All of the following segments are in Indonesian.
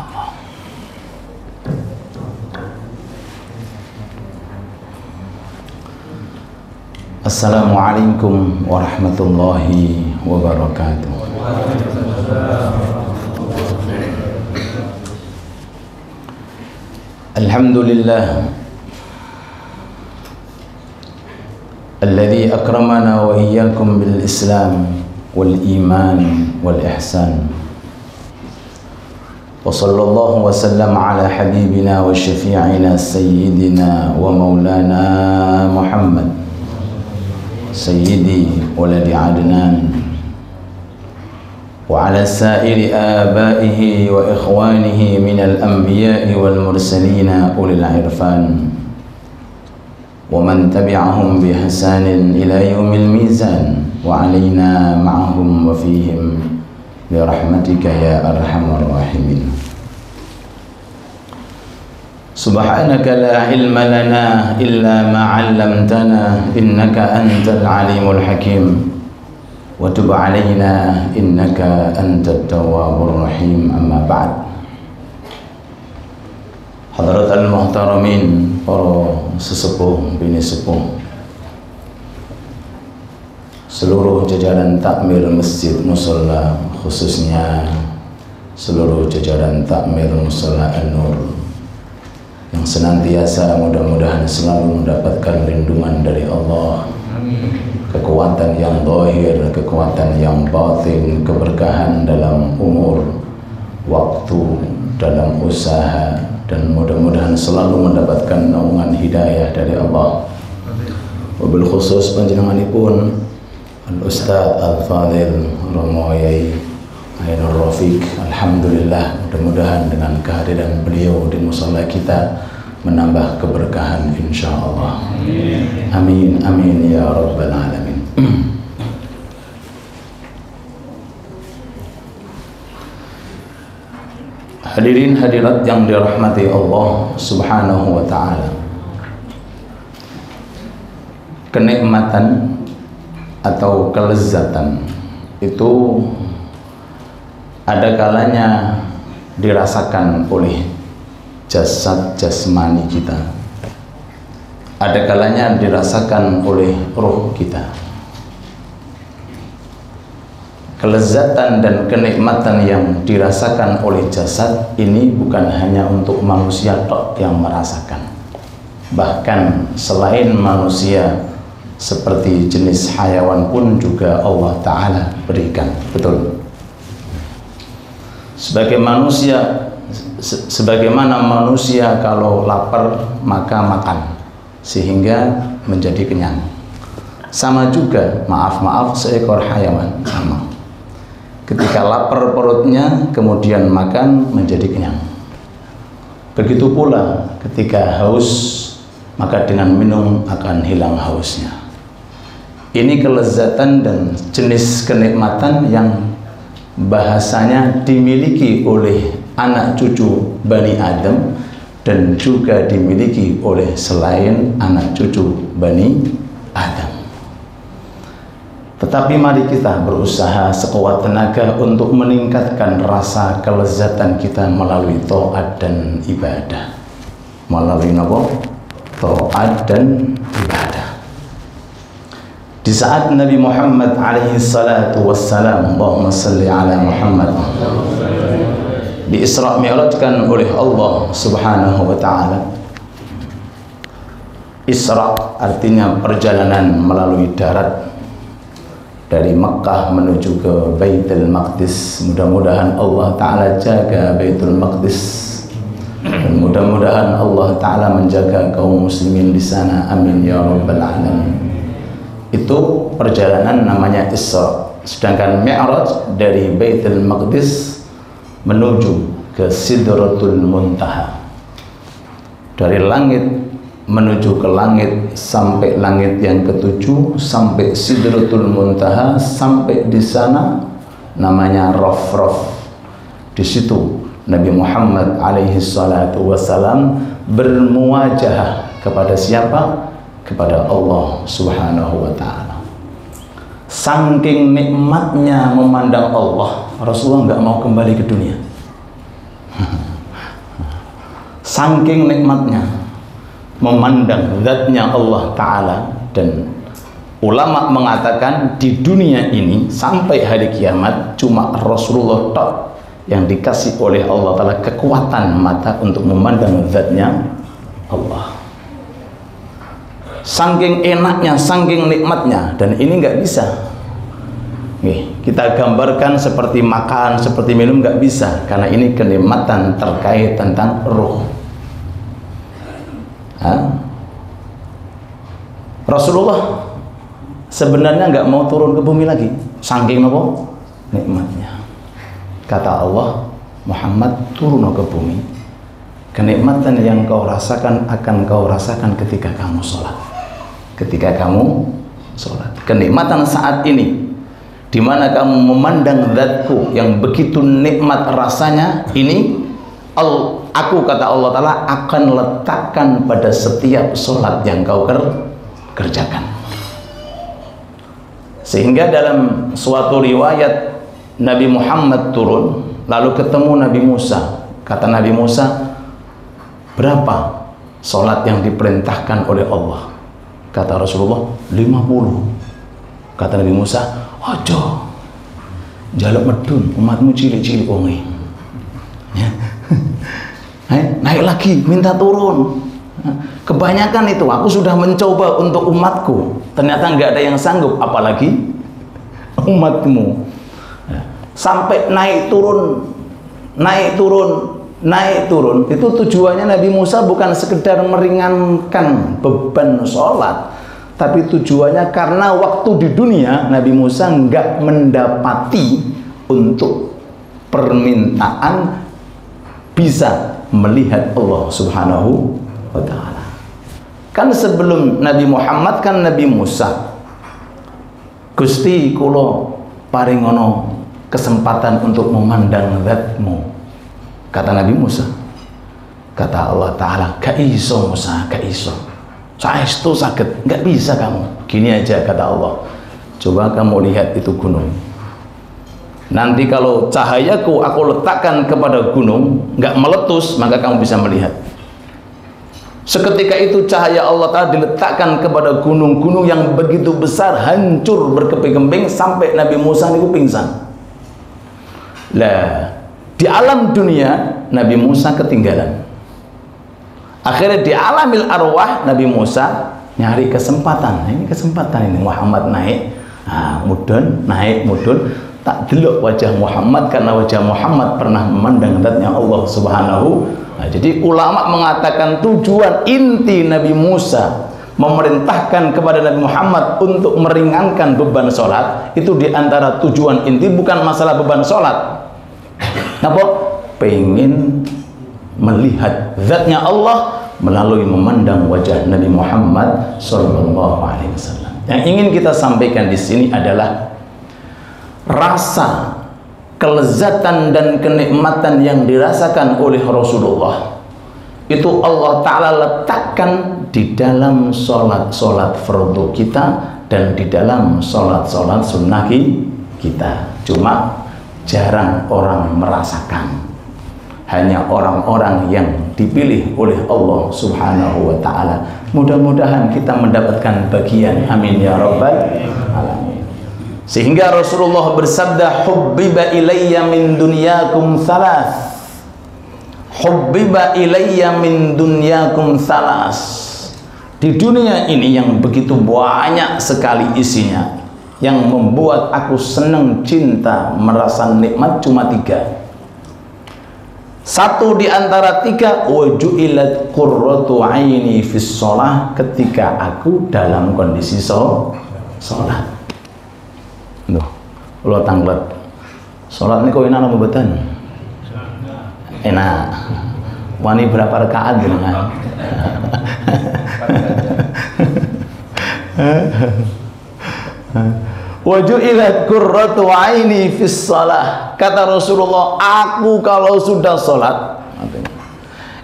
Allah. Assalamualaikum warahmatullahi wabarakatuh. Alhamdulillah alladzi akramana wa iyyakum bil Islam wal iman wal ihsan. Wa sallallahu wa sallam ala habibina wa syafi'ina sayyidina wa maulana Muhammad sayyidi waladi Adnan wa ala sa'iri abaihi wa ikhwanihi minal anbiya'i wal mursalina ulil irfan wa man tabi'ahum bi ihsanin ila yaumil mizan wa alaina ma'ahum wa fihim bi rahmatika ya arhamar rahimin. Subhanaka la ilma lana illa ma 'allamtana innaka antal alimul hakim wa tub 'alaina innaka antat tawwabur rahim. Amma ba'd. Hadratal muhtaramin, para sesepuh bini sepuh, seluruh jajaran takmir Masjid Musholla, khususnya seluruh jajaran takmir Musholla An-Nur, yang senantiasa mudah-mudahan selalu mendapatkan lindungan dari Allah, kekuatan yang zahir, kekuatan yang batin, keberkahan dalam umur, waktu, dalam usaha, dan mudah-mudahan selalu mendapatkan naungan hidayah dari Allah. Wabil khusus panjenenganipun Al-Ustaz Al-Fadhil Romo Yai Ainur Rafiq, alhamdulillah, mudah-mudahan dengan kehadiran beliau di musholla kita menambah keberkahan insyaallah. Amin amin ya rabbal alamin. Hadirin hadirat yang dirahmati Allah Subhanahu wa taala. Kenikmatan atau kelezatan itu ada kalanya dirasakan oleh jasad jasmani kita, ada kalanya dirasakan oleh roh kita. Kelezatan dan kenikmatan yang dirasakan oleh jasad ini bukan hanya untuk manusia tok yang merasakan, bahkan selain manusia seperti jenis hayawan pun juga Allah Ta'ala berikan. Betul. Sebagaimana manusia kalau lapar maka makan sehingga menjadi kenyang. Sama juga, maaf seekor hayawan sama. Ketika lapar perutnya kemudian makan menjadi kenyang. Begitu pula ketika haus maka dengan minum akan hilang hausnya. Ini kelezatan dan jenis kenikmatan yang bahasanya dimiliki oleh anak cucu Bani Adam dan juga dimiliki oleh selain anak cucu Bani Adam. Tetapi mari kita berusaha sekuat tenaga untuk meningkatkan rasa kelezatan kita melalui taat dan ibadah. Melalui apa? Taat dan ibadah. Di saat Nabi Muhammad alaihi salatu wassalam, Allahumma salli ala Muhammad, di Isra Mi'rajkan oleh Allah Subhanahu wa ta'ala. Isra artinya perjalanan melalui darat dari Mekah menuju ke Baitul Maqdis. Mudah-mudahan Allah Ta'ala jaga Baitul Maqdis dan mudah-mudahan Allah Ta'ala menjaga kaum muslimin di sana. Amin ya rabbal alamin. Itu perjalanan namanya Isra. Sedangkan Mi'raj dari Baitul Maqdis menuju ke Sidratul Muntaha. Dari langit menuju ke langit sampai langit yang ketujuh, sampai Sidratul Muntaha, sampai di sana namanya Raf-Raf. Di situ Nabi Muhammad alaihi salatu wassalam bermuwajahah kepada siapa? Kepada Allah Subhanahu wa ta'ala. Saking nikmatnya memandang Allah, Rasulullah nggak mau kembali ke dunia. Saking nikmatnya memandang zatnya Allah Ta'ala. Dan ulama mengatakan di dunia ini sampai hari kiamat cuma Rasulullah tok yang dikasih oleh Allah Ta'ala kekuatan mata untuk memandang zatnya Allah. Saking enaknya, saking nikmatnya. Dan ini nggak bisa kita gambarkan seperti makan, seperti minum, nggak bisa, karena ini kenikmatan terkait tentang ruh. Rasulullah sebenarnya nggak mau turun ke bumi lagi, saking apa? Nikmatnya. Kata Allah, Muhammad turun ke bumi. Kenikmatan yang kau rasakan akan kau rasakan ketika kamu sholat. Ketika kamu sholat, kenikmatan saat ini, di mana kamu memandang zatku yang begitu nikmat rasanya, ini aku, kata Allah Ta'ala, akan letakkan pada setiap sholat yang kau kerjakan. Sehingga dalam suatu riwayat Nabi Muhammad turun lalu ketemu Nabi Musa. Kata Nabi Musa, berapa sholat yang diperintahkan oleh Allah? Kata Rasulullah, 50. Kata Nabi Musa, ojo jaluk medun, umatmu cilik-cilik wonge. Naik lagi, minta turun. Kebanyakan itu aku sudah mencoba untuk umatku, ternyata nggak ada yang sanggup, apalagi umatmu. Sampai naik turun, naik turun, naik turun. Itu tujuannya Nabi Musa bukan sekedar meringankan beban sholat, tapi tujuannya karena waktu di dunia Nabi Musa nggak mendapati untuk permintaan bisa melihat Allah Subhanahu wa Ta'ala. Kan sebelum Nabi Muhammad kan Nabi Musa, Gusti kulo paringono kesempatan untuk memandang zatmu. Kata Nabi Musa, kata Allah Ta'ala, gak iso Musa, gak iso, saestu sakit, gak bisa kamu. Gini aja kata Allah, coba kamu lihat itu gunung. Nanti kalau cahayaku aku letakkan kepada gunung, nggak meletus, maka kamu bisa melihat. Seketika itu cahaya Allah Ta'ala diletakkan kepada gunung-gunung yang begitu besar, hancur berkeping-keping sampai Nabi Musa itu pingsan. Lah, di alam dunia Nabi Musa ketinggalan. Akhirnya di alamil arwah Nabi Musa nyari kesempatan. Ini kesempatan ini, Muhammad naik, mudun, naik mudun. Tak delok wajah Muhammad, karena wajah Muhammad pernah memandang zatnya Allah Subhanahu. Jadi ulama mengatakan tujuan inti Nabi Musa memerintahkan kepada Nabi Muhammad untuk meringankan beban sholat, itu diantara tujuan inti bukan masalah beban sholat. Apa? Pengen melihat zatnya Allah melalui memandang wajah Nabi Muhammad Sallallahu Alaihi Wasallam. Yang ingin kita sampaikan di sini adalah rasa kelezatan dan kenikmatan yang dirasakan oleh Rasulullah itu Allah Ta'ala letakkan di dalam sholat fardu kita dan di dalam sholat sunnah kita. Cuma jarang orang merasakan, hanya orang-orang yang dipilih oleh Allah Subhanahu wa Ta'ala. Mudah-mudahan kita mendapatkan bagian, amin ya rabbal alamin. Sehingga Rasulullah bersabda, hubbiba ilayya min dunyakum thalath. Hubbiba ilayya min dunyakum thalas. Di dunia ini yang begitu banyak sekali isinya, yang membuat aku senang, cinta, merasa nikmat, cuma 3. Satu di antara 3, waju'ilat qurratu aini fis sholah, ketika aku dalam kondisi sholat. Loh, lo tanglet sholat ini kau enak apa betul? Enak. Wani berapa rakaat dengan? Waju'ilat qurratu aini fis shalah. Kata Rasulullah, aku kalau sudah sholat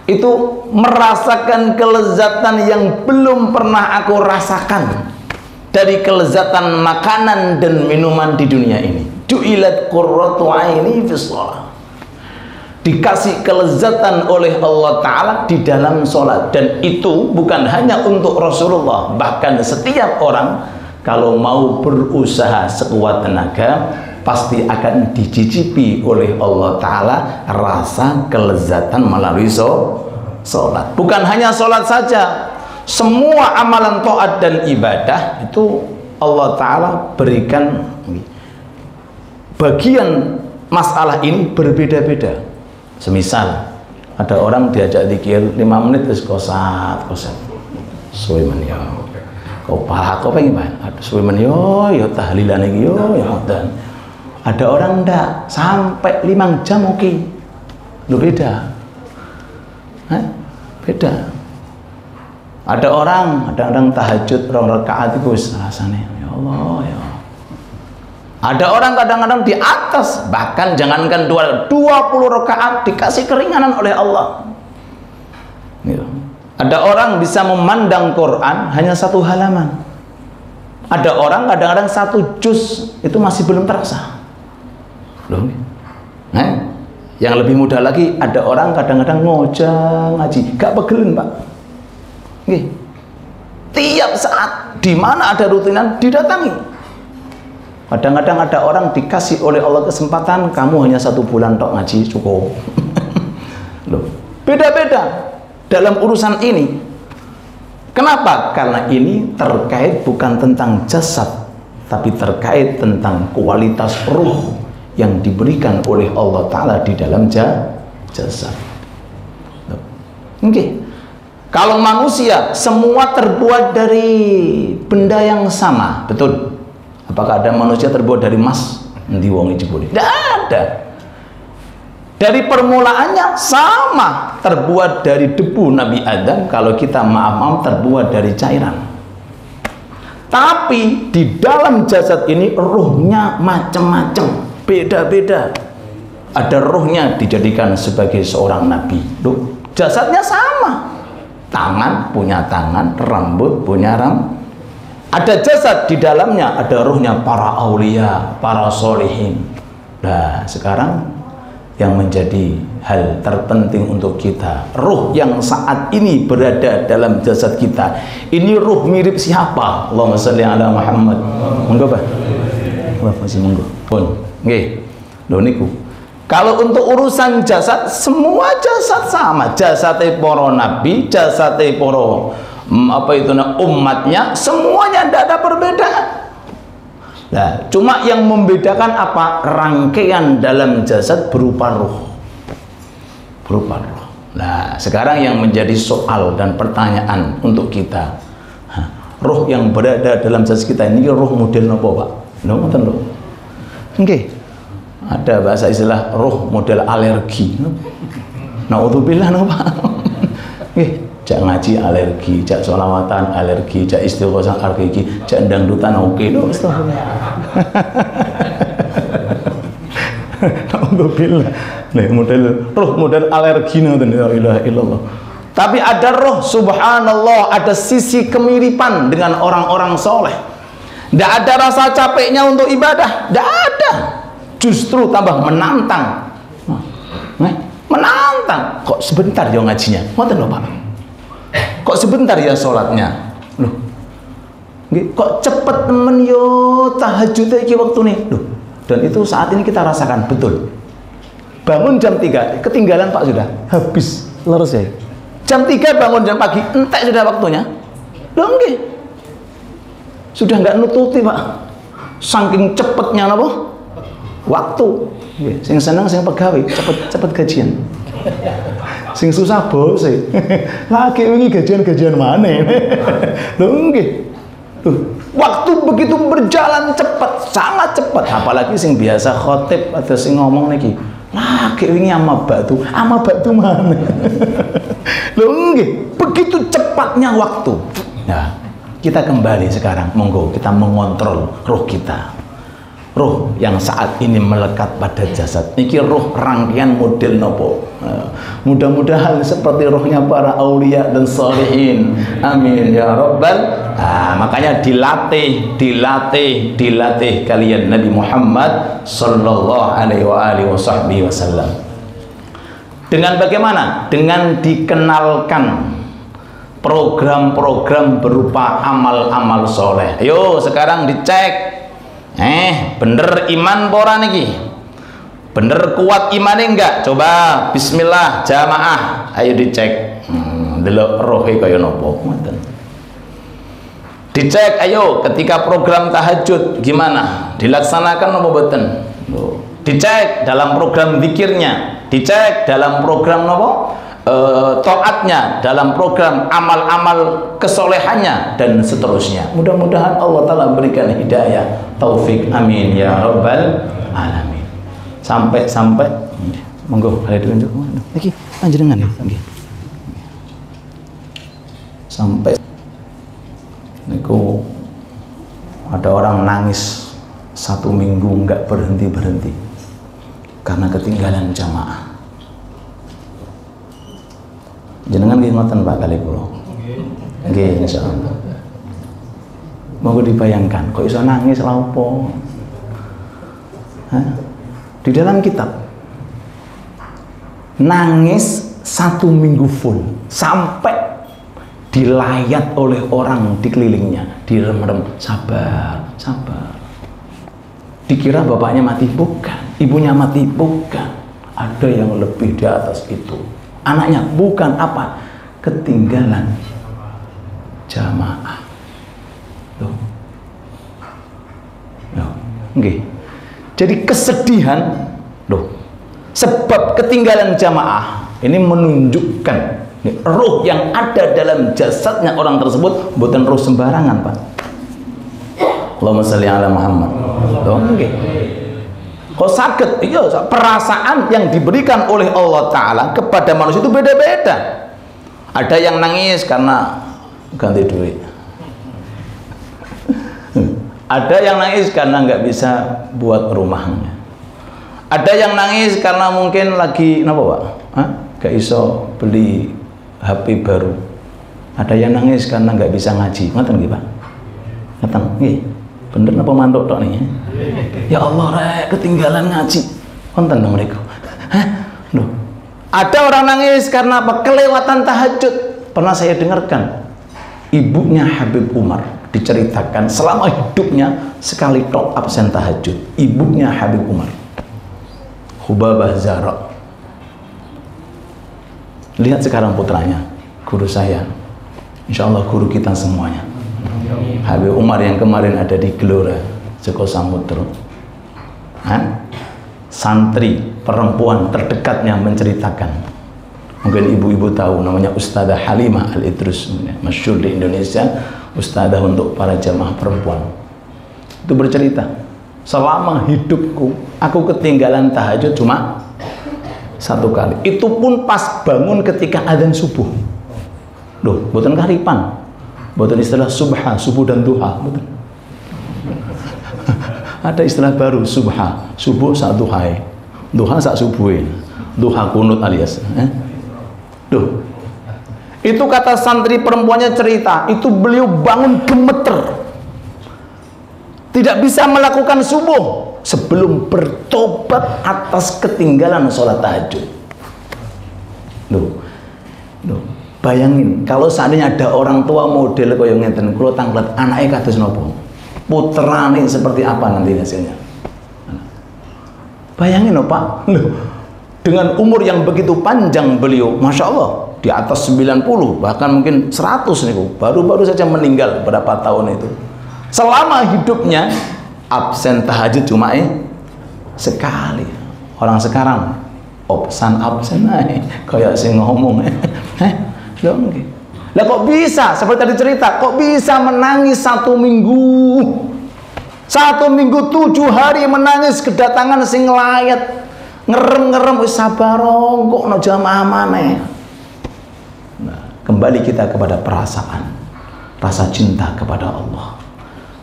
itu merasakan kelezatan yang belum pernah aku rasakan dari kelezatan makanan dan minuman di dunia ini. Ju'ilat qurratu aini fis shalah. dikasih kelezatan oleh Allah Ta'ala di dalam sholat. Dan itu bukan hanya untuk Rasulullah, bahkan setiap orang kalau mau berusaha sekuat tenaga pasti akan dicicipi oleh Allah Ta'ala rasa kelezatan melalui sholat. Bukan hanya sholat saja, semua amalan taat dan ibadah itu Allah Ta'ala berikan bagian masalah ini berbeda-beda. Semisal ada orang diajak zikir 5 menit terus koset suwe men yo kau pahak kau pengen ada suwe men yo tahlilan iki yo ya dan ada orang ndak sampai 5 jam oke. Lu beda. Beda. Ada orang tahajud 2 rakaat itu rasanya ya Allah ya. Ada orang kadang-kadang di atas, bahkan jangankan 20 rakaat dikasih keringanan oleh Allah. Gitu. Ada orang bisa memandang Quran hanya 1 halaman. Ada orang kadang-kadang 1 juz itu masih belum terasa. Loh. Yang lebih mudah lagi, ada orang kadang-kadang ngojang ngaji, gak pegelen, Pak. Nggih. Tiap saat di mana ada rutinan didatangi. Kadang-kadang ada orang dikasih oleh Allah kesempatan, kamu hanya 1 bulan tok ngaji cukup. Loh, beda-beda dalam urusan ini. Kenapa? Karena ini terkait bukan tentang jasad, tapi terkait tentang kualitas ruh yang diberikan oleh Allah Ta'ala di dalam jasad. Oke. Kalau manusia semua terbuat dari benda yang sama, betul? Apakah ada manusia terbuat dari emas? Endi wong jebule? Tidak ada. Dari permulaannya sama, terbuat dari debu Nabi Adam. Kalau kita maaf terbuat dari cairan. Tapi di dalam jasad ini ruhnya macam-macam, beda-beda. Ada ruhnya dijadikan sebagai seorang nabi. Loh, jasadnya sama. Tangan punya tangan, rambut punya rambut. Ada jasad di dalamnya, ada ruhnya para aulia, para solihin. Nah, sekarang yang menjadi hal terpenting untuk kita, ruh yang saat ini berada dalam jasad kita, ini ruh mirip siapa? Allahumma sholli ala Muhammad. Monggo, Pak. Wah, masih monggo. Pun, nggih. Lho niku. Kalau untuk urusan jasad, semua jasad sama. Jasadnya para nabi, jasadnya para umatnya, semuanya tidak ada perbedaan. Nah, cuma yang membedakan apa? Rangkaian dalam jasad berupa ruh. Berupa ruh. Nah, sekarang yang menjadi soal dan pertanyaan untuk kita, ruh yang berada dalam jasad kita ini ruh model apa, Pak? Ngoten lho. Nggih. Ada bahasa istilah ruh model alergi. Naudzubillah no, Pak. Nggih. Jak ngaji alergi, jak sholawatan alergi, jak istighosah alergi, jak dangdutan oke no, alhamdulillah. Nih model ruh model alergi no, la ilaha illallah. Tapi ada roh, subhanallah, ada sisi kemiripan dengan orang-orang soleh. Tidak ada rasa capeknya untuk ibadah, tidak ada. Justru tambah menantang. Menantang. Kok sebentar ya ngajinya? Ngoten lho, Pak. Kok sebentar ya sholatnya? Loh. Kok cepet temen yo tahajud iki waktune. Loh. Dan itu saat ini kita rasakan betul. Bangun jam 3, ketinggalan Pak sudah. Habis leres ya. Jam 3 bangun jam pagi, entek sudah waktunya. Loh nggih. Sudah enggak nututi, Pak. Saking cepetnya napa? Waktu. Nggih, sing seneng sing pegawai, cepet gajian. Sing susah bos lagi wingi gajian mana? Loh nggih. Waktu begitu berjalan cepat, sangat cepat. Apalagi sing biasa khotib atau sing ngomong niki, lagi wingi ama batu mana? Loh nggih, begitu cepatnya waktu. Nah, kita kembali sekarang, monggo kita mengontrol ruh kita. Ruh yang saat ini melekat pada jasad niki ruh rangkaian model nopo. Mudah-mudahan seperti ruhnya para aulia dan sholihin, amin ya rabbal. Makanya dilatih kalian Nabi Muhammad sallallahu alaihi wasallam. Dengan bagaimana? Dengan dikenalkan program-program berupa amal-amal soleh. Ayo sekarang dicek, bener iman pora niki, bener kuat imannya enggak? Coba bismillah jamaah, ayo dicek. Delok rohe kaya nopo. Dicek, ayo ketika program tahajud gimana? Dilaksanakan apa boten? Dicek dalam program zikirnya, dicek dalam program nopo? Taatnya, dalam program amal-amal kesolehannya dan seterusnya. Mudah-mudahan Allah Ta'ala berikan hidayah, taufik, amin ya rabbal alamin. Sampai monggo kalian ditunjuk lagi panjenengan nggih. Sampai niku ada orang nangis 1 minggu nggak berhenti karena ketinggalan jamaah. Jenengan nggih ngoten Pak kali kula. Nggih insyaallah. Monggo dibayangkan kok iso nangis lha opo? Di dalam kitab nangis 1 minggu full sampai dilayat oleh orang di kelilingnya, direm-rem, sabar. Dikira bapaknya mati, bukan, ibunya mati, bukan, ada yang lebih di atas itu. Anaknya bukan apa? Ketinggalan jamaah. Loh. Nggih. Jadi kesedihan, loh. Sebab ketinggalan jamaah ini menunjukkan roh yang ada dalam jasadnya orang tersebut bukan roh sembarangan, Pak. Allahumma sholli ala Muhammad. Loh, nggih. Kok sakit? Iya, perasaan yang diberikan oleh Allah Ta'ala kepada manusia itu beda-beda. Ada yang nangis karena ganti duit. Ada yang nangis karena nggak bisa buat rumahnya. Ada yang nangis karena mungkin lagi napa Pak? Gak iso beli HP baru. Ada yang nangis karena nggak bisa ngaji. Ngoten nggih Pak? Ngoten nggih. Bener apa mantuk tok nih? Ya Allah, rek ketinggalan ngaji. Konten dong mereka. Loh. Ada orang nangis karena apa? Kelewatan tahajud. Pernah saya dengarkan ibunya Habib Umar diceritakan selama hidupnya sekali tok absen tahajud. Ibunya Habib Umar, Hubabah Zahra. Lihat sekarang putranya, guru saya, insya Allah guru kita semuanya, Habib Umar yang kemarin ada di Gelora, Joko Samudro. Santri perempuan terdekatnya menceritakan, mungkin ibu-ibu tahu, namanya Ustadzah Halimah Al-Idrus, masyhur di Indonesia, ustadzah untuk para jamaah perempuan. Itu bercerita, selama hidupku aku ketinggalan tahajud cuma 1 kali, itu pun pas bangun ketika adzan subuh. Loh, boten karipan, boten istilah subha, subuh dan duha, boten. Ada istilah baru, subha, subuh saat duhai, duha saat subuhin, duha kunut alias. Duh, itu kata santri perempuannya cerita, itu beliau bangun gemeter, tidak bisa melakukan subuh sebelum bertobat atas ketinggalan sholat tahajud. Loh, bayangin kalau seandainya ada orang tua model kaya ngeten, kula tanglet anaknya kados napa? Putrane seperti apa nanti hasilnya? Bayangin loh Pak, loh, dengan umur yang begitu panjang beliau, Masya Allah, di atas 90, bahkan mungkin 100 nih, baru-baru saja meninggal berapa tahun itu. Selama hidupnya absen tahajud cuma sekali. Orang sekarang absen kayak sing ngomong. Lah kok bisa, seperti tadi cerita, kok bisa menangis 1 minggu? 1 minggu 7 hari menangis kedatangan sing layat, ngerem-ngerem wis sabar kok no jamaah maneh. Nah, kembali kita kepada perasaan, rasa cinta kepada Allah,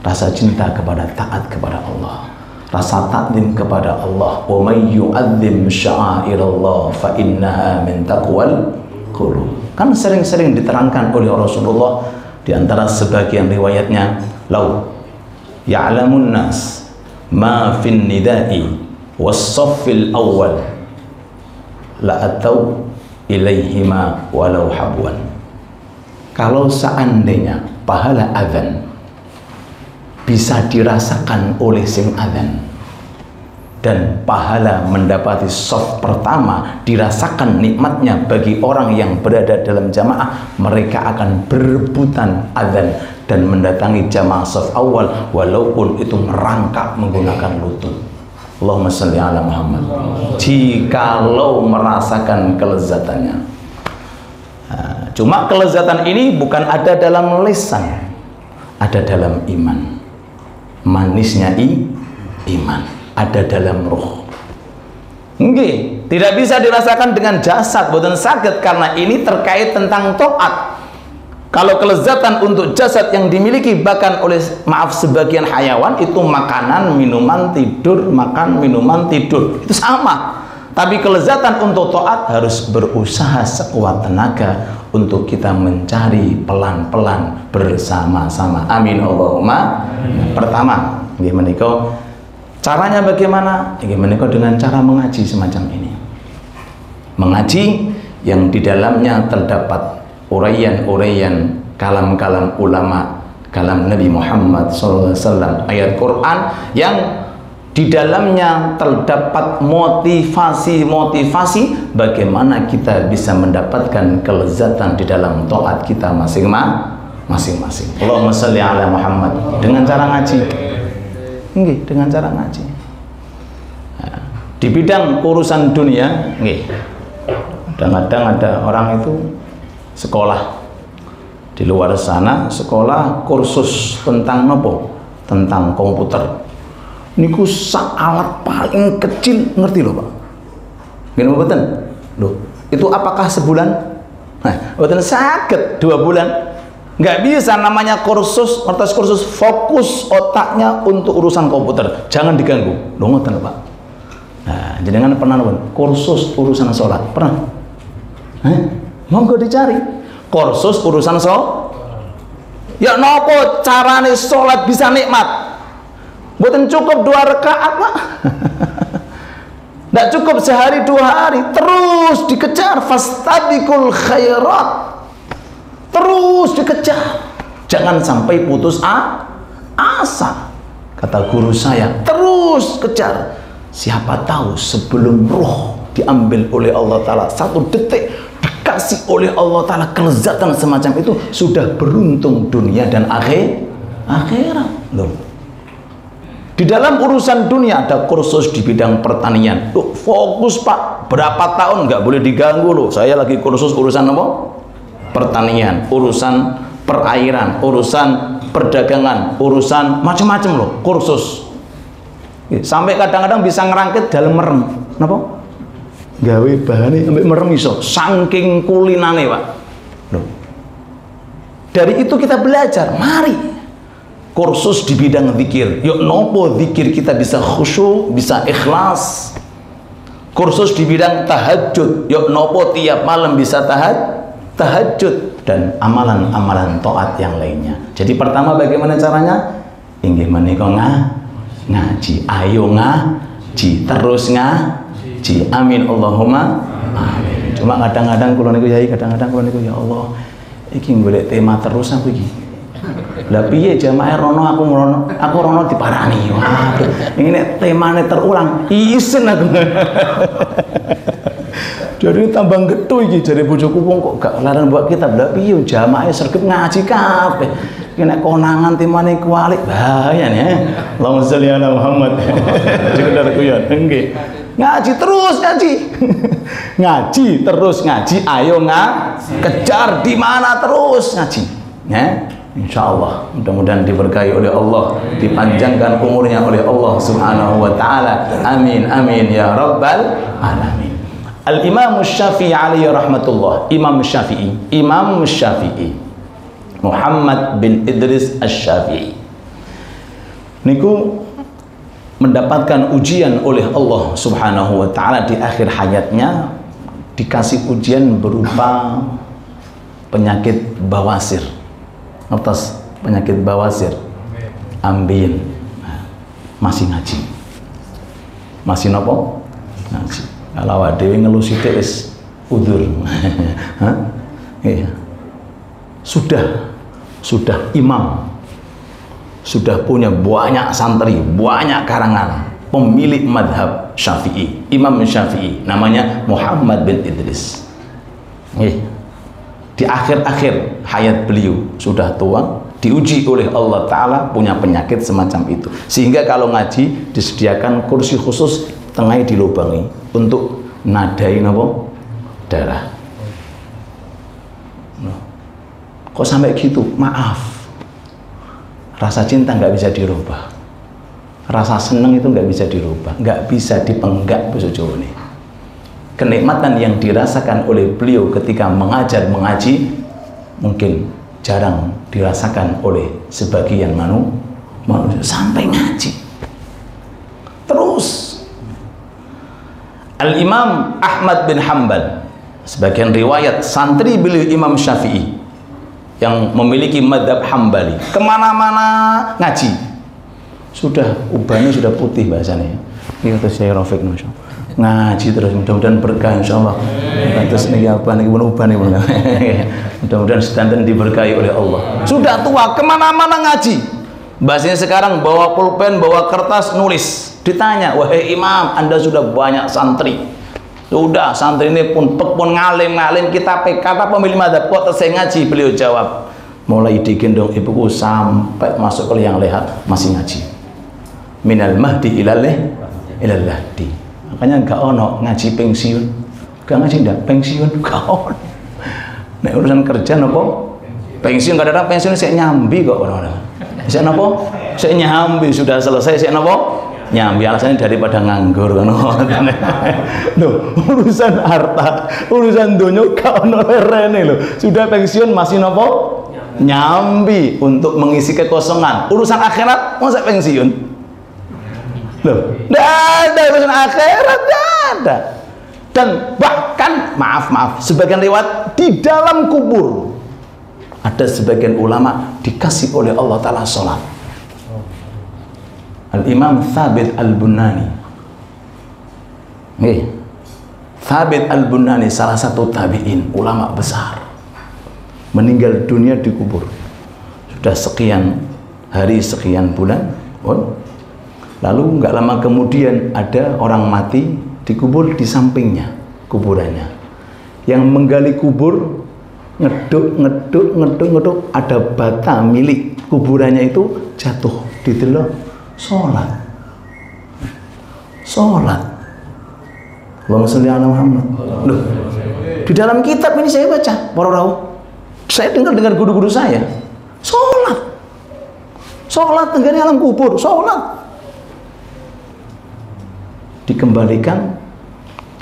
rasa cinta kepada taat kepada Allah, rasa taklim kepada Allah. Wa may yu'azzim sya'airallah fa innaha min taqwal qulub. Kan sering-sering diterangkan oleh Rasulullah, di antara sebagian riwayatnya, lau ya'lamun nas ma fin nida'i was-saffil awwal la atau ilaihima walau habwan. Kalau seandainya pahala adzan bisa dirasakan oleh sing adzan dan pahala mendapati shaf pertama dirasakan nikmatnya bagi orang yang berada dalam jamaah, mereka akan berebutan adzan dan mendatangi jamaah shaf awal walaupun itu merangkak menggunakan lutut. Allahumma sholli ala Muhammad. Jikalau merasakan kelezatannya. Cuma kelezatan ini bukan ada dalam lisan, ada dalam iman. Manisnya iman ada dalam ruh. Nggih, tidak bisa dirasakan dengan jasad, boten saged karena ini terkait tentang taat. Kalau kelezatan untuk jasad yang dimiliki bahkan oleh sebagian hayawan itu makanan, minuman, tidur, makan, minuman, tidur, itu sama. Tapi kelezatan untuk taat harus berusaha sekuat tenaga untuk kita mencari pelan-pelan bersama-sama. Amin Allahumma. Pertama, nggih menika caranya bagaimana? Nggih menika dengan cara mengaji semacam ini. Mengaji yang di dalamnya terdapat uraian-uraian kalam-kalam ulama, kalam Nabi Muhammad SAW, ayat Quran yang di dalamnya terdapat motivasi-motivasi bagaimana kita bisa mendapatkan kelezatan di dalam taat kita masing-masing. Allahumma sholli ala Muhammad. Dengan cara ngaji. Nggih, dengan cara ngaji. Nah, di bidang urusan dunia, nggih. Kadang-kadang ada orang itu sekolah di luar sana, sekolah kursus tentang nopo, tentang komputer. Niku alat paling kecil, ngerti loh Pak? Gini mboten? Loh, itu apakah sebulan? Nah, mboten saged 2 bulan. Nggak bisa namanya kursus, atas kursus fokus otaknya untuk urusan komputer. Jangan diganggu. Loh ngoten Pak. Nah, jenengan pernah nonton kursus urusan sholat? Pernah? Monggo dicari. Kursus urusan ya nopo carane sholat bisa nikmat? Bukan cukup 2 rakaat Pak. Tidak cukup sehari 2 hari, terus dikejar. Fastabiqul khairat, terus dikejar, jangan sampai putus asa. Kata guru saya, terus kejar. Siapa tahu sebelum roh diambil oleh Allah Ta'ala 1 detik dikasih oleh Allah Ta'ala kelezatan semacam itu, sudah beruntung dunia dan akhirat loh. Di dalam urusan dunia ada kursus di bidang pertanian. Loh, fokus Pak, berapa tahun nggak boleh diganggu loh. Saya lagi kursus urusan apa? Pertanian, urusan perairan, urusan perdagangan, urusan macam-macam loh, kursus. Sampai kadang-kadang bisa ngerangkit dalam merem. Napa? Gawe bahane sampai merem iso, saking kulinane Pak. Loh. Dari itu kita belajar, mari. Kursus di bidang zikir. Yuk nopo zikir kita bisa khusyuk, bisa ikhlas. Kursus di bidang tahajud. Yuk nopo tiap malam bisa tahajud dan amalan-amalan taat yang lainnya. Jadi pertama bagaimana caranya? Inggih menika ngaji. Ayo ngaji, terus ngaji. Amin Allahumma amin. Cuma kadang-kadang kula niku yai, kadang-kadang kula niku ya Allah, iki golek tema terus aku iki. Lah piye jamaah rono aku rono diparani. Waduh, ini temane terulang. Isen aku. Jadi tambang getu iki jare bojoku wong kok gak larang buat kitab. Lah piye jamaah sregep ngaji kabeh. Iki nek konangan temane kualik bahaya nih. Allahumma sholli ala Muhammad. Sekedar guyon. Nggih. Ngaji terus ngaji. Ngaji terus ngaji. Ayo kejar di mana terus ngaji. Ya. Insya Allah mudah-mudahan diberkahi oleh Allah, dipanjangkan umurnya oleh Allah Subhanahu wa Ta'ala. Amin amin ya rabbal alamin. Al-Imam Syafi'i alaihi rahmatullah. Imam Syafi'i Muhammad bin Idris Asy-Syafi'i niku mendapatkan ujian oleh Allah Subhanahu wa Ta'ala di akhir hayatnya, dikasih ujian berupa penyakit bawasir. Atas penyakit bawasir, ambeien. Masih ngaji, masih nopo ngaji. Kalau awak dhewe ngeluh sithik wis udzur. Iya. Sudah imam, sudah punya banyak santri, banyak karangan, pemilik madhab Syafi'i, Imam Syafi'i, namanya Muhammad bin Idris. Di akhir-akhir hayat beliau sudah tua, diuji oleh Allah Ta'ala punya penyakit semacam itu, sehingga kalau ngaji disediakan kursi khusus tengahnya dilubangi untuk nadai darah. Kok sampai gitu? Maaf, rasa cinta nggak bisa dirubah, rasa seneng itu nggak bisa dirubah, nggak bisa dipenggak bahasa Jawa ini. Kenikmatan yang dirasakan oleh beliau ketika mengajar mengaji mungkin jarang dirasakan oleh sebagian manusia sampai ngaji terus. Al-Imam Ahmad bin Hanbal, sebagian riwayat santri beliau Imam Syafi'i yang memiliki madhab Hambali, kemana-mana ngaji, sudah ubahnya sudah putih bahasanya. Ini kata saya Rafiq, ngaji terus, mudah-mudahan berkah insyaallah. Terus ini apa nih, ubah nih, mudah-mudahan sedanten diberkahi oleh Allah. Sudah tua, kemana-mana ngaji. Bahasanya sekarang bawa pulpen, bawa kertas, nulis. Ditanya, wahai imam, anda sudah banyak santri. Sudah, santri ini pun ngalim kita kata pemilih madhab, kok saya ngaji? Beliau jawab, mulai digendong ibuku sampai masuk ke liang lehat masih ngaji. Minal mahdi ilal lahdi. Makanya gak ono ngaji pensiun, gak ngaji ndak pensiun, gak ono. Nek urusan kerja nopo pensiun, gak ada pensiun, saya nyambi kok ono. Saya nopo, saya nyambi, sudah selesai saya nopo nyambi, alasannya daripada nganggur kan. Loh, urusan harta, urusan dunia gak ono lerene loh. Sudah pensiun masih nopo nyambi untuk mengisi kekosongan. Urusan akhirat masa pensiun? Loh, tidak ada urusan akhirat, tidak ada. Dan bahkan maaf, sebagian riwayat di dalam kubur ada sebagian ulama dikasih oleh Allah Ta'ala sholat. Al-Imam Thabit Al-Bunani, Thabit Al-Bunani salah satu tabi'in, ulama besar, meninggal dunia di kubur. Sudah sekian hari, sekian bulan. Lalu nggak lama kemudian ada orang mati dikubur di sampingnya kuburannya. Yang menggali kubur ngeduk, ada bata milik kuburannya itu jatuh, didelok. Sholat. Allahumma sholli ala Muhammad. Loh, di dalam kitab ini saya baca, para rawuh, saya dengar guru-guru saya, sholat tenggane alam kubur, sholat. Dikembalikan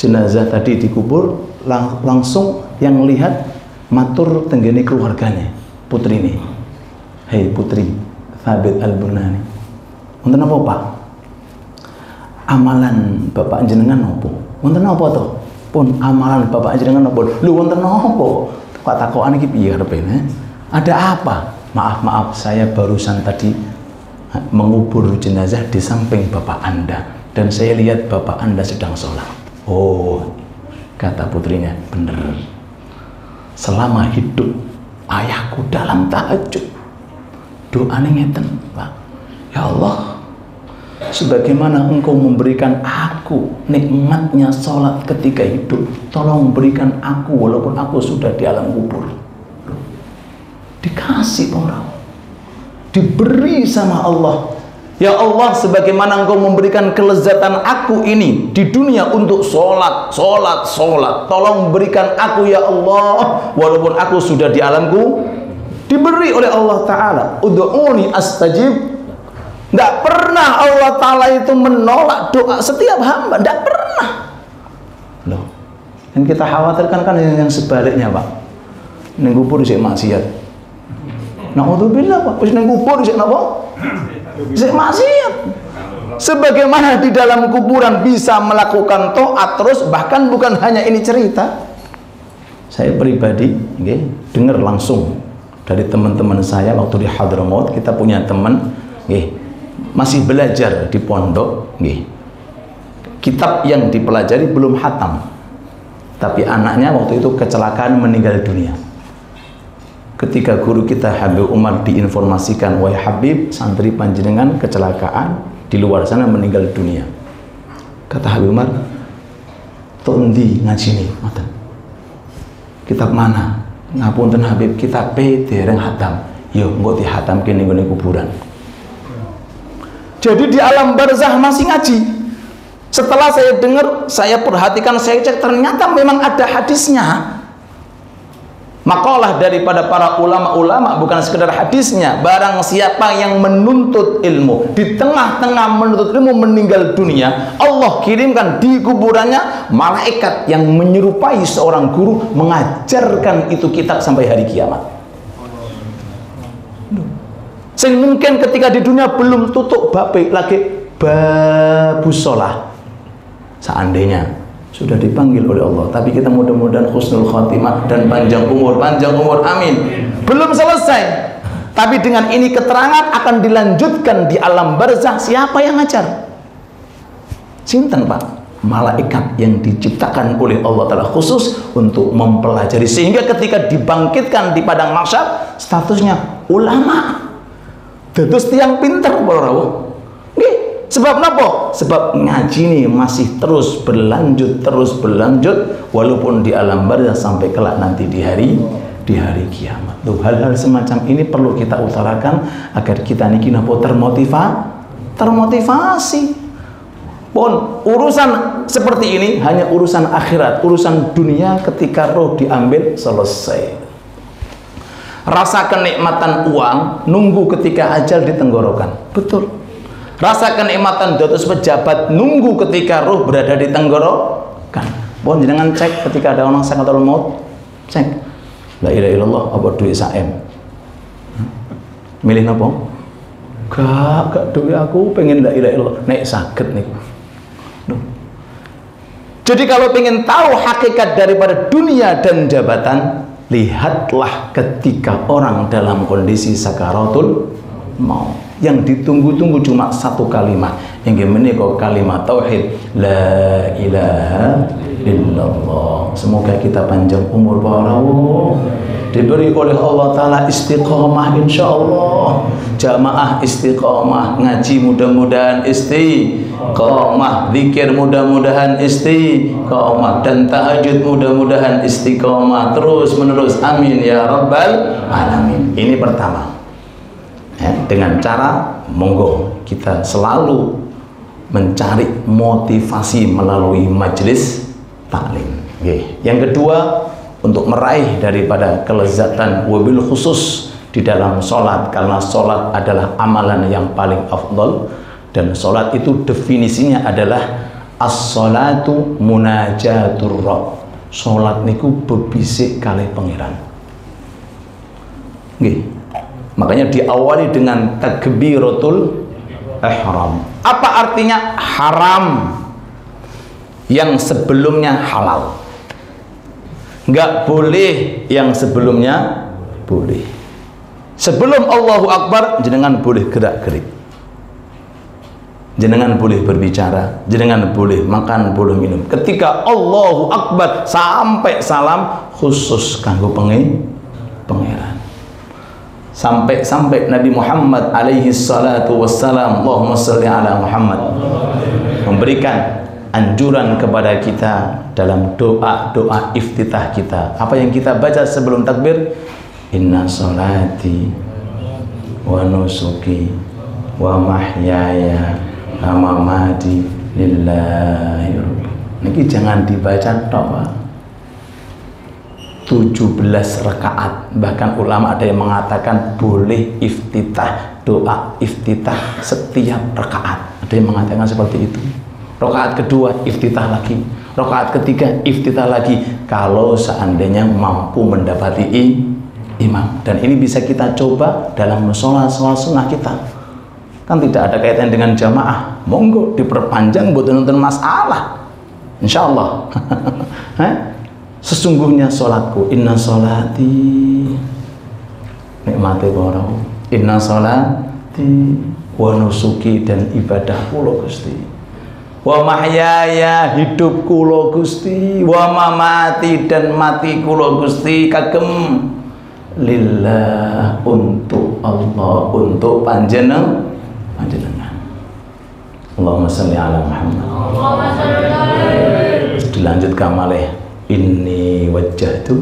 jenazah tadi dikubur, langsung yang lihat matur tenggane keluarganya, putri ini, hei putri Thabit Al-Bunani, wonten apa Pak? Amalan bapak jenengan apa? Wonten apa to? Pun amalan bapak jenengan apa? Lho wonten apa? Kok takokan iki piye arepene? Ada apa? Maaf, saya barusan tadi mengubur jenazah di samping bapak Anda dan saya lihat bapak Anda sedang sholat. Oh, kata putrinya, bener. Selama hidup ayahku dalam tahajud doanya ngeten, Pak. Ya Allah, sebagaimana engkau memberikan aku nikmatnya sholat ketika hidup, tolong berikan aku walaupun aku sudah di alam kubur. Dikasih orang, diberi sama Allah. Ya Allah, sebagaimana engkau memberikan kelezatan aku ini di dunia untuk sholat, tolong berikan aku ya Allah walaupun aku sudah di alamku. Diberi oleh Allah Ta'ala, ud'uni astajib. Tidak pernah Allah Ta'ala itu menolak doa setiap hamba, tidak pernah. Loh, yang kita khawatirkan kan yang sebaliknya Pak. Neng kubur sik maksiat. Na'udzubillah Pak, wis neng kubur sik napa? Sik maksiat. Sebagaimana di dalam kuburan bisa melakukan taat terus, bahkan bukan hanya ini cerita. Saya pribadi dengar langsung dari teman-teman saya waktu di Hadramaut. Kita punya teman masih belajar di pondok, kitab yang dipelajari belum hatam, tapi anaknya waktu itu kecelakaan meninggal dunia. Ketika guru kita Habib Umar diinformasikan, wahai Habib, santri panjenengan kecelakaan di luar sana meninggal dunia. Kata Habib Umar, tondi ngaji nih, kitab mana? Ngapunten Habib, kitab P dereng hatam. Yo, engko dihatamke ning gone kuburan. Jadi di alam barzah masih ngaji. Setelah saya dengar, saya perhatikan, saya cek, ternyata memang ada hadisnya. Makalah daripada para ulama-ulama, bukan sekedar hadisnya. Barang siapa yang menuntut ilmu, di tengah-tengah menuntut ilmu meninggal dunia, Allah kirimkan di kuburannya malaikat yang menyerupai seorang guru mengajarkan itu kitab sampai hari kiamat. Sehingga mungkin ketika di dunia belum tutup bape lagi babus sholah, seandainya sudah dipanggil oleh Allah, tapi kita mudah-mudahan husnul khotimah dan panjang umur, amin. Belum selesai, tapi dengan ini keterangan akan dilanjutkan di alam barzah. Siapa yang ngajar? Sinten Pak? Malaikat yang diciptakan oleh Allah Ta'ala khusus untuk mempelajari, sehingga ketika dibangkitkan di padang mahsyar statusnya ulama, terus tiang pinter bro. Sebab apa? Sebab ngaji ini masih terus berlanjut walaupun di alam barzah sampai kelak nanti di hari kiamat. Tuh, hal-hal semacam ini perlu kita utarakan agar kita niki napa termotivasi. Pun urusan seperti ini hanya urusan akhirat, urusan dunia ketika roh diambil selesai. Rasa kenikmatan uang nunggu ketika ajal di tenggorokan. Betul. Rasa kenikmatan dados pejabat nunggu ketika roh berada di tenggorokan. Mohon jangan cek ketika ada orang sakaratul maut, cek la ilaha illallah apa duit saem. Milih napa? Gak duit aku pengen la ilaha illallah. Nek saged niku. Jadi kalau pengen tahu hakikat daripada dunia dan jabatan, lihatlah ketika orang dalam kondisi sakaratul maut. Yang ditunggu-tunggu cuma satu kalimat, yang menika kalimat tauhid, la ilaha illallah. Semoga kita panjang umur barakallahu, diberi oleh Allah Ta'ala istiqomah insyaallah. Jamaah istiqomah, ngaji mudah-mudahan istiqomah, zikir mudah-mudahan istiqomah, dan tahajud mudah-mudahan istiqomah terus menerus, amin ya rabbal alamin. Ini pertama. Dengan cara monggo kita selalu mencari motivasi melalui majelis taklim. Yang kedua, untuk meraih daripada kelezatan wabil khusus di dalam sholat, karena sholat adalah amalan yang paling afdal, dan sholat itu definisinya adalah as-sholatu munajatur rabb. Sholat niku bebisik kalih pangeran. Makanya diawali dengan takbiratul ihram. Apa artinya haram? Yang sebelumnya halal. Nggak boleh yang sebelumnya boleh. Sebelum Allahu Akbar, jenengan boleh gerak-gerik, jenengan boleh berbicara, jenengan boleh makan, boleh minum. Ketika Allahu Akbar sampai salam, khusus kanggo pangeran. Sampai Nabi Muhammad alaihi salatu wassalam, Allahumma sholli ala Muhammad, memberikan anjuran kepada kita dalam doa iftitah kita. Apa yang kita baca sebelum takbir? Inna sholati wa nusuki wa mahyaya wa mamati lillahi. Niki jangan dibaca tok. 17 rakaat, bahkan ulama ada yang mengatakan boleh iftitah, doa iftitah setiap rakaat. Ada yang mengatakan seperti itu. Rakaat kedua iftitah lagi, rakaat ketiga iftitah lagi, kalau seandainya mampu mendapati imam. Dan ini bisa kita coba dalam sholat sunnah kita. Kan tidak ada kaitan dengan jamaah, monggo diperpanjang buat nonton masalah, insyaallah. Sesungguhnya sholatku, inna sholati, nikmati barau, inna sholati wa nusuki, dan ibadah kula Gusti, wa mahyaya hidup kula Gusti, wa mamati dan mati kula Gusti kagem lillah, untuk Allah, untuk panjenengan. Allahumma sholli ala Muhammad. Allahumma sholli alaihi. Dilanjutkan malih, inni wajjahtu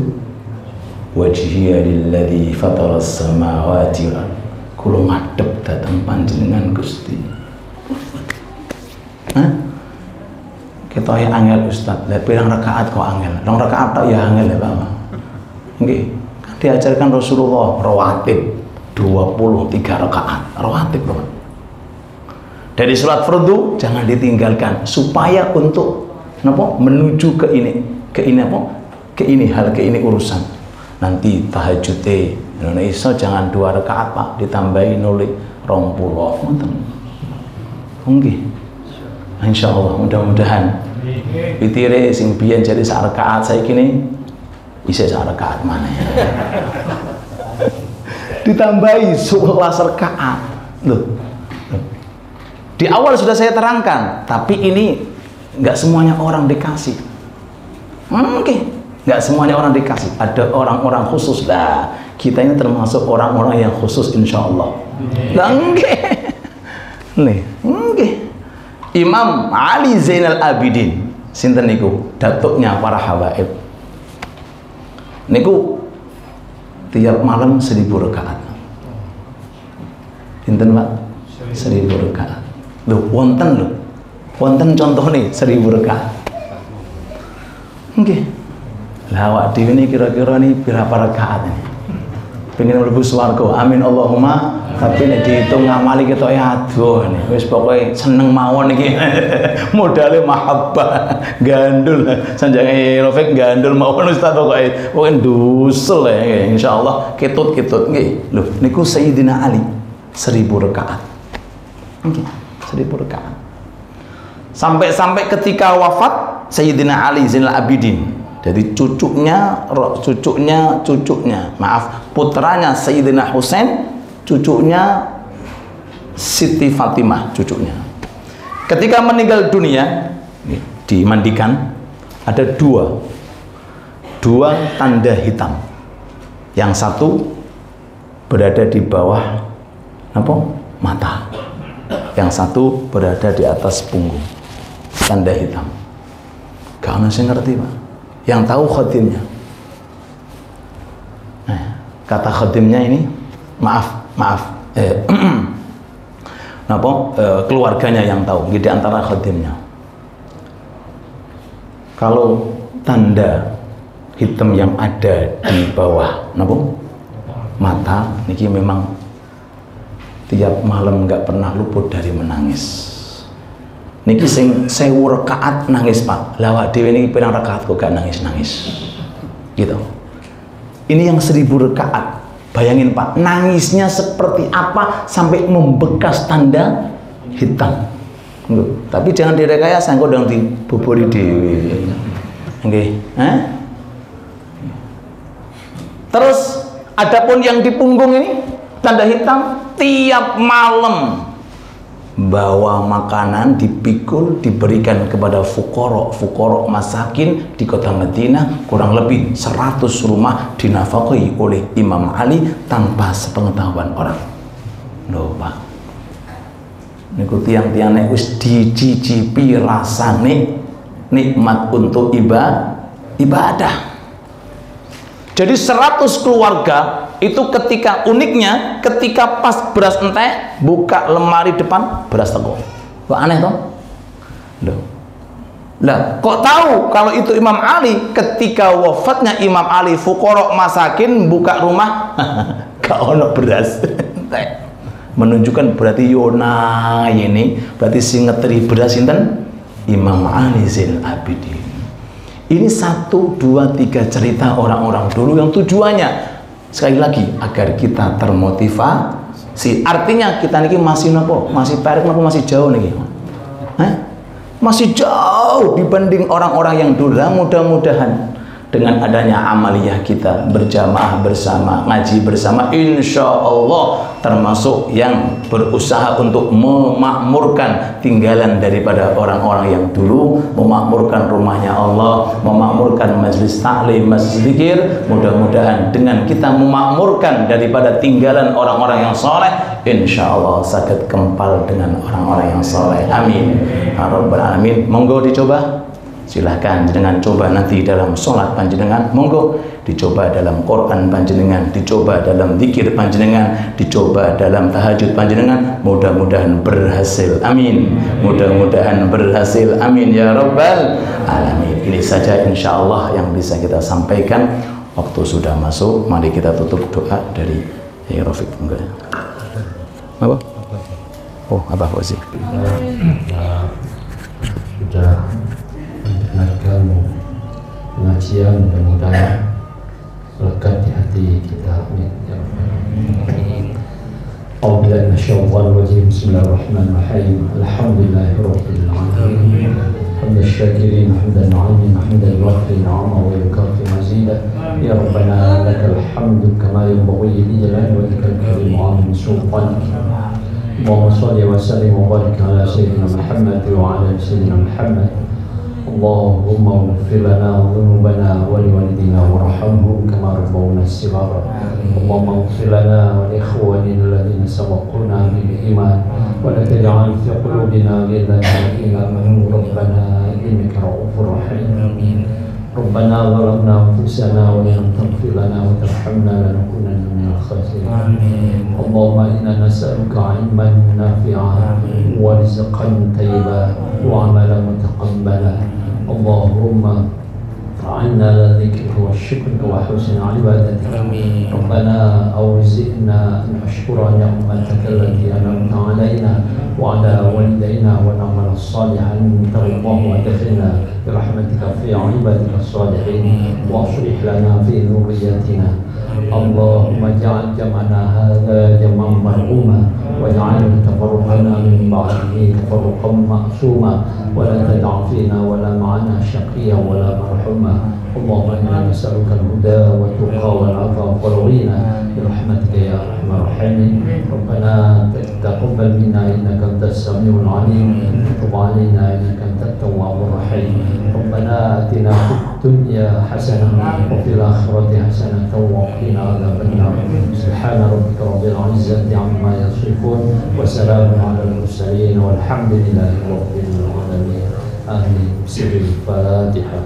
wajhiya lilladzi fataras samawati wal ardh. Kula ngadhep dhateng panjenengan Gusti. Kita ya angel Ustaz, lah pirang rakaat kok angel? Rong rakaat tok ya angel ya Bapak. Nggih, kan diajarkan Rasulullah rawatib 23 rakaat, rawatib Bapak. Dari sholat fardu jangan ditinggalkan supaya untuk napa menuju ke ini urusan. Nanti tahajud Indonesia jangan 2 rakaat Pak, ditambahi nuli 20 ngoten. Nggih. Insyaallah mudah-mudahan pitire sing biyen jadi sak rakaat saiki ne isih sak rakaat maneh. Ditambahi 11 rakaat. Loh. Di awal sudah saya terangkan, tapi ini nggak semuanya orang dikasih. Oke, nggak semuanya orang dikasih. Ada orang-orang khusus lah. Kita ini termasuk orang-orang yang khusus, insya Allah. Oke. Imam Ali Zainal Abidin, sinten niku, datuknya para habaib. Niku tiap malam 1000 rakaat. Sinten Pak? 1000 rakaat. Loh, wonten contoh nih 1000 rakaat. Oke. Lah awak dhewe ini kira-kira nih berapa rakaat ini? Pengen mlebu swarga. Amin Allahumma. Tapi nek dihitung ngamali kita ya aduh nih. Wis pokoke seneng mawon iki. Modale mahabbah, gandul. Sanjange Rafiq gandul mawon Ustaz pokoke. Pokoke dusul ya insyaallah ketut-ketut nggih. Lho niku Sayyidina Ali 1000 rakaat. Oke. 1000 rakaat. Sampai ketika wafat Sayyidina Ali Zainal Abidin. Jadi putranya Sayyidina Husain, cucunya Siti Fatimah, cucunya. Ketika meninggal dunia, dimandikan, ada dua tanda hitam. Yang satu berada di bawah mata. Yang satu berada di atas punggung, tanda hitam. Gak ada yang ngerti Pak. Yang tahu khadimnya. Nah, kata khadimnya ini keluarganya yang tahu. Di antara khadimnya. Kalau tanda hitam yang ada di bawah mata, niki memang tiap malam nggak pernah luput dari menangis. Niki sing 1000 rakaat nangis Pak. Lawak dhewe niki pirang rakaat kok gak nangis-nangis. Gitu. Ini yang 1000 rakaat. Bayangin Pak, nangisnya seperti apa sampai membekas tanda hitam. Tapi jangan direkayasa, engko ndang dibobori dhewe. Nggih, Terus adapun yang di punggung ini tanda hitam, tiap malam bawa makanan dipikul diberikan kepada fuqara masakin di kota Madinah. Kurang lebih 100 rumah dinafkahi oleh Imam Ali tanpa sepengetahuan orang. Loh Pak, niku tiang-tiang nek wis dicicipi rasane nikmat untuk ibadah. Jadi 100 keluarga itu uniknya ketika pas beras entek buka lemari depan beras teko. Kok aneh toh? Loh. Lah, kok tahu kalau itu Imam Ali ketika wafatnya Imam Ali fuqara masakin buka rumah gak ono beras. Menunjukkan berarti Yona ini berarti sing ngeteri beras sinten? Imam Ali Zainal Abidin. Ini 1, 2, 3 cerita orang-orang dulu yang tujuannya sekali lagi agar kita termotivasi. Artinya kita niki masih masih tarik masih jauh niki. Masih jauh dibanding orang-orang yang dulu. Mudah-mudahan dengan adanya amaliyah kita berjamaah bersama, ngaji bersama, insya Allah termasuk yang berusaha untuk memakmurkan tinggalan daripada orang-orang yang dulu, memakmurkan rumahnya Allah, memakmurkan majlis taklim, majlis zikir. Mudah-mudahan dengan kita memakmurkan daripada tinggalan orang-orang yang soleh, insya Allah sakit kempal dengan orang-orang yang soleh. Amin ya rabbal alamin. Monggo dicoba, silahkan jenengan coba nanti dalam sholat panjenengan, monggo dicoba dalam Quran panjenengan, dicoba dalam zikir panjenengan, dicoba dalam tahajud panjenengan. Mudah-mudahan berhasil, amin. Mudah-mudahan berhasil, amin ya rabbal alamin. Ini saja insya Allah yang bisa kita sampaikan. Waktu sudah masuk, mari kita tutup doa dari Rafiq. Apa? Oh, Abah Fauzi. Sudah mendengarkan pengajian, mudah-mudahan melekat di hati kita. A'udzubillahi minasyaitonir rajim. Bismillahirrahmanirrahim. Alhamdulillahirabbil alamin. Hamdan syakirin, hamdan na'imin, hamdan yuwaffi ni'amahu wa yukaffi mazidah. Ya Rabbana lakal hamdu kama yanbaghi li jalali wajhikal karim wa 'azimi sultanik. Allahumma shalli wa sallim wa barik ala sayyidina Muhammad wa ala sayyidina Muhammad. Allahumma ighfir lana dhunubana wa liwalidina warhamhum kama rabbawna shighara. Allahumma ighfir lana wa li ikhwanina alladhina sabaquna bil iman wa la taj'al fi qulubina ghillan lil ladzina amanu rabbana innaka ra'ufur rahim. Rabbana zalamna anfusana wa lam taghfir lana wa tarhamna lanakunanna minal khasirin. Allahumma inna nas'aluka 'ilman nafi'an wa rizqan thayyiban wa 'amalan mutaqabbalan. Allahumma fa'alna ala dzikrika wa syukrika wa husni ibadatika. Rabbana awzi'na an nashkura ni'mataka allati an'amta 'alaina wa 'ala walidayna wa na'mala salihan tardahu wa adkhilna bi rahmatika fi 'ibadika as-salihin wa aslih lana fi dhurriyyatina. Allahumma ja'al jam'ana hadha jam'an marhuma waj'al tafarruqana min ba'dihi tafarruqan ma'suma wa la tad'a fina wa la ma'ana shaqiyyan wa la marhuma. Allahumma inna nas'aluka al-huda wa tuqa wal 'afafa wal ghina bi rahmatika ya arhamar rahimin. Rabbana taqabbal minna innaka antas samiul 'alim wa tub 'alaina innaka antat tawwabur rahim. Rabbana atina fid dunya hasanah wa fil akhirati hasanah wa qina adzaban nar. Subhana rabbika rabbil 'izzati 'amma yasifun wa salamun 'alal mursalin walhamdulillahi rabbil alamin. Amin. Sirrul Fatihah.